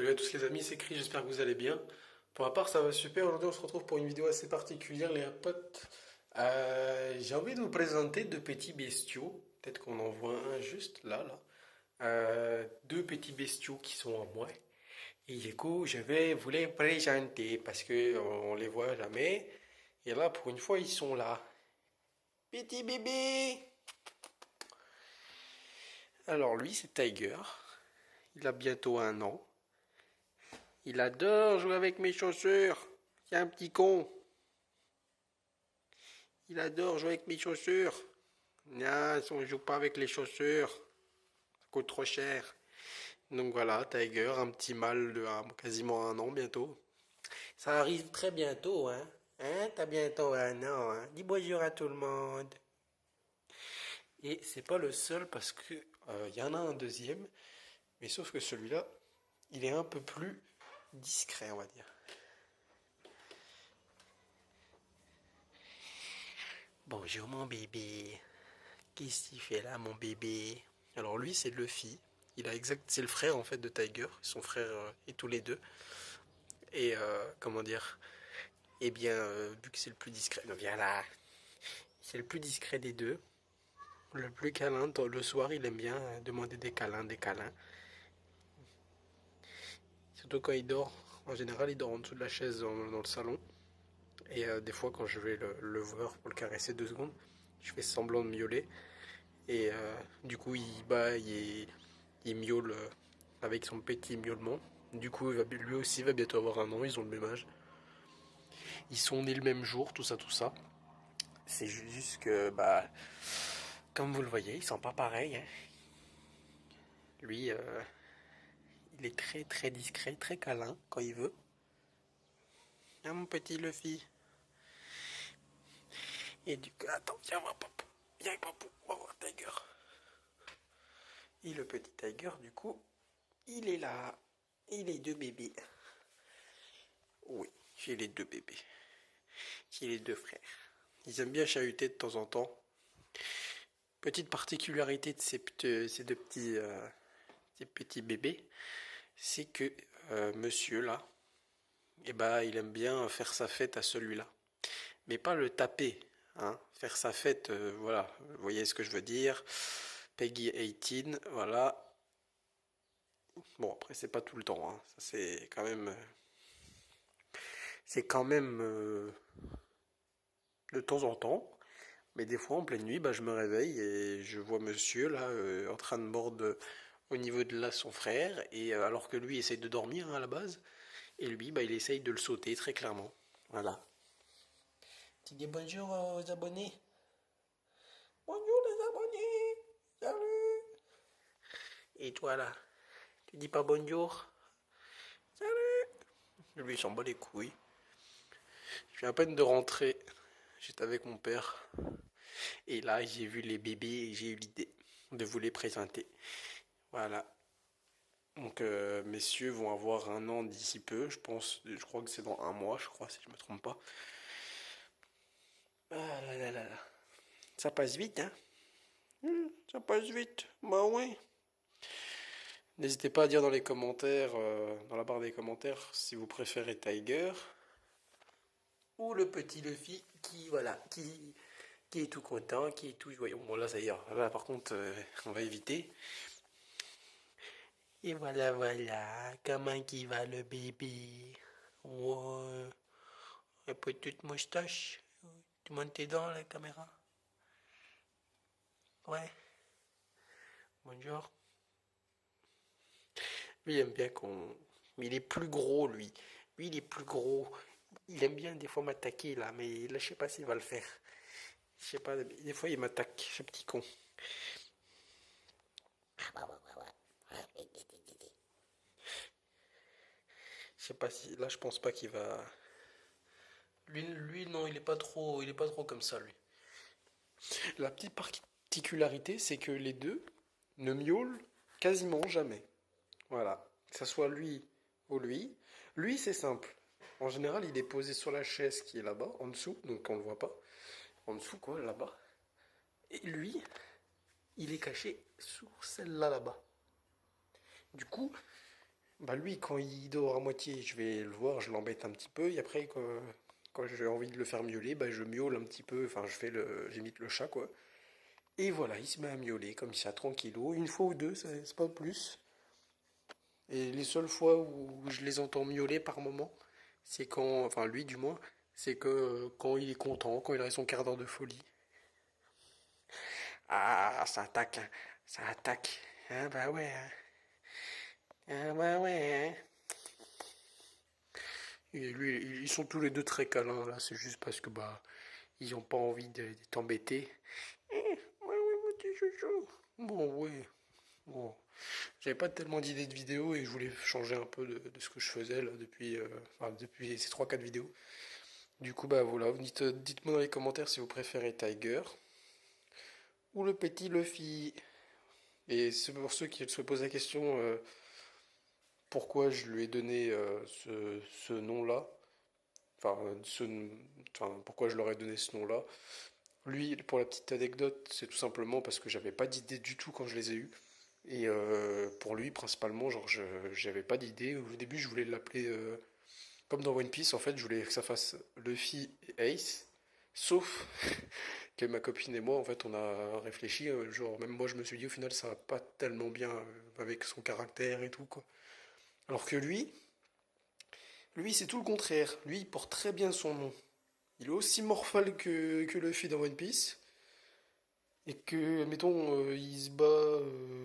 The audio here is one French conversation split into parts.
Salut à tous les amis, c'est Chris, j'espère que vous allez bien. Pour ma part, ça va super. Aujourd'hui, on se retrouve pour une vidéo assez particulière, les potes. J'ai envie de vous présenter deux petits bestiaux. Peut-être qu'on en voit un juste là. Deux petits bestiaux qui sont en moi. Et du coup, je vais vous les présenter parce que on les voit jamais. Et là, pour une fois, ils sont là. Petit bébé! Alors lui, c'est Tiger. Il a bientôt 1 an. Il adore jouer avec mes chaussures. C'est un petit con. Il adore jouer avec mes chaussures. Non, on ne joue pas avec les chaussures. Ça coûte trop cher. Donc voilà, Tiger, un petit mâle de quasiment 1 an bientôt. Ça arrive très bientôt, hein. Hein, t'as bientôt 1 an, hein. Dis bonjour à tout le monde. Et c'est pas le seul parce que y en a un deuxième, mais sauf que celui-là, il est un peu plus discret, on va dire. Bonjour mon bébé. Qu'est-ce qu'il fait là, mon bébé? Alors lui, c'est Luffy. C'est le frère en fait de Tiger. Son frère et tous les deux. Et comment dire? Eh bien, vu que c'est le plus discret, non, viens là. C'est le plus discret des deux. Le plus câlin. Le soir, il aime bien demander des câlins, des câlins. Surtout quand il dort. En général, il dort en dessous de la chaise dans le salon. Et des fois, quand je vais le voir pour le caresser 2 secondes, je fais semblant de miauler. Et du coup, il miaule avec son petit miaulement. Du coup, lui aussi va bientôt avoir 1 an, ils ont le même âge. Ils sont nés le même jour, tout ça, tout ça. C'est juste que, bah, comme vous le voyez, ils sont pas pareils, hein. Lui, il est très très discret, très câlin quand il veut. Ah, mon petit Luffy. Et du coup, attends, viens voir Papou. Viens Papou, on va voir Tiger. Et le petit Tiger, du coup, il est là. Et les deux bébés. Oui, j'ai les deux bébés. J'ai les deux frères. Ils aiment bien chahuter de temps en temps. Petite particularité de ces petits bébés, c'est que monsieur là, eh ben, il aime bien faire sa fête à celui-là. Mais pas le taper, hein. Faire sa fête, voilà, vous voyez ce que je veux dire. Peggy 18, voilà. Bon, après, c'est pas tout le temps, hein. Ça, c'est quand même de temps en temps. Mais des fois, en pleine nuit, bah, je me réveille et je vois monsieur là en train de mordre au niveau de là son frère, et alors que lui essaye de dormir, hein, à la base, et lui, bah, il essaye de le sauter très clairement. Voilà. Tu dis bonjour aux abonnés. Bonjour les abonnés. Salut. Et toi là, tu dis pas bonjour. Salut. Lui, il s'en bat les couilles. Je viens à peine de rentrer. J'étais avec mon père. Et là, j'ai vu les bébés et j'ai eu l'idée de vous les présenter. Voilà. Donc, messieurs vont avoir 1 an d'ici peu, je pense. Je crois que c'est dans 1 mois, je crois, si je me trompe pas. Ah là là là là. Ça passe vite, hein? Ça passe vite. Bah ouais. N'hésitez pas à dire dans les commentaires, dans la barre des commentaires, si vous préférez Tiger ou le petit Luffy qui, voilà, qui est tout content, qui est tout joyeux. Bon, là, ça y est. Là, par contre, on va éviter. Et voilà, voilà. Comment qui va le bébé? Ouais. Un petite moustache. Tu montes tes dents, la caméra? Ouais. Bonjour. Lui, il aime bien qu'on. Mais il est plus gros, lui. Lui, il est plus gros. Il aime bien des fois m'attaquer, là, mais là, je sais pas s'il va le faire. Je sais pas, des fois, il m'attaque, ce petit con. Je sais pas si. Là, je pense pas qu'il va. Lui, non, il est pas trop comme ça, lui. La petite particularité, c'est que les deux ne miaulent quasiment jamais. Voilà. Que ce soit lui ou lui. Lui, c'est simple. En général, il est posé sur la chaise qui est là-bas, en dessous, donc on ne le voit pas. En dessous, quoi, là-bas. Et lui, il est caché sous celle-là, là-bas. Du coup, Bah lui, quand il dort à moitié, je vais le voir, je l'embête un petit peu, et après, quand j'ai envie de le faire miauler, bah je miaule un petit peu, enfin j'imite le chat, quoi. Et voilà, il se met à miauler comme ça, tranquillou, une fois ou deux, c'est pas plus. Et les seules fois où je les entends miauler par moment, c'est quand, enfin lui du moins, c'est que quand il est content, quand il a son quart d'heure de folie. Ah, ça attaque, hein, ça attaque. Ah bah ouais, hein. Ah bah ouais, hein. Et lui, ils sont tous les deux très câlins là, c'est juste parce que bah ils ont pas envie de t'embêter. Eh, ouais, ouais, mon petit chouchou. Bon, ouais, bon. J'avais pas tellement d'idées de vidéos et je voulais changer un peu de ce que je faisais là depuis, enfin, depuis ces trois quatre vidéos. Du coup, bah voilà, dites-moi dans les commentaires si vous préférez Tiger ou le petit Luffy. Et c'est pour ceux qui se posent la question pourquoi je lui ai donné ce nom-là, enfin, pourquoi je leur ai donné ce nom-là. Lui, pour la petite anecdote, c'est tout simplement parce que j'avais pas d'idée du tout quand je les ai eus. Et pour lui, principalement, genre, j'avais pas d'idée. Au début, je voulais l'appeler comme dans One Piece, en fait, je voulais que ça fasse Luffy et Ace. Sauf que ma copine et moi, en fait, on a réfléchi. Genre, même moi, je me suis dit, au final, ça va pas tellement bien avec son caractère et tout, quoi. Alors que lui, c'est tout le contraire. Lui, il porte très bien son nom. Il est aussi morphal que Luffy dans One Piece. Et que, admettons, il se bat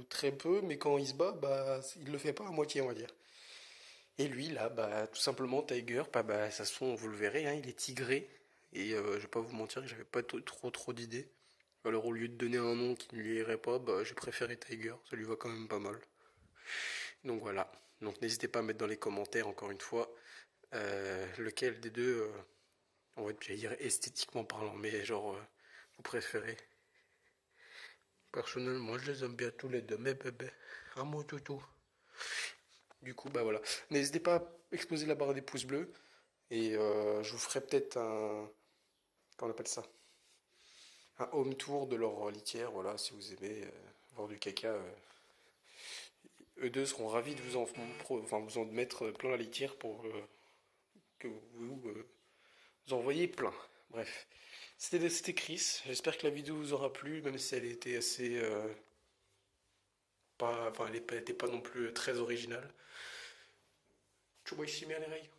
très peu, mais quand il se bat, bah, il le fait pas à moitié, on va dire. Et lui, là, bah, tout simplement, Tiger, bah, ça se fond, vous le verrez, hein, il est tigré. Et je vais pas vous mentir que j'avais pas trop d'idées. Alors, au lieu de donner un nom qui ne lui irait pas, bah, j'ai préféré Tiger, ça lui va quand même pas mal. Donc voilà. Donc n'hésitez pas à mettre dans les commentaires, encore une fois, lequel des deux, on va dire esthétiquement parlant, mais genre, vous préférez. Personnellement, je les aime bien tous les deux, mes bébés. À mon toutou. Du coup, bah voilà. N'hésitez pas à exploser la barre des pouces bleus. Et je vous ferai peut-être un. Comment on appelle ça? Un home tour de leur litière. Voilà, si vous aimez voir du caca. Eux deux seront ravis de vous en mettre plein la litière pour que vous en voyez plein. Bref. C'était Chris. J'espère que la vidéo vous aura plu, même si elle était assez. Pas, enfin, elle n'était pas non plus très originale. Tu vois ici bien les règles.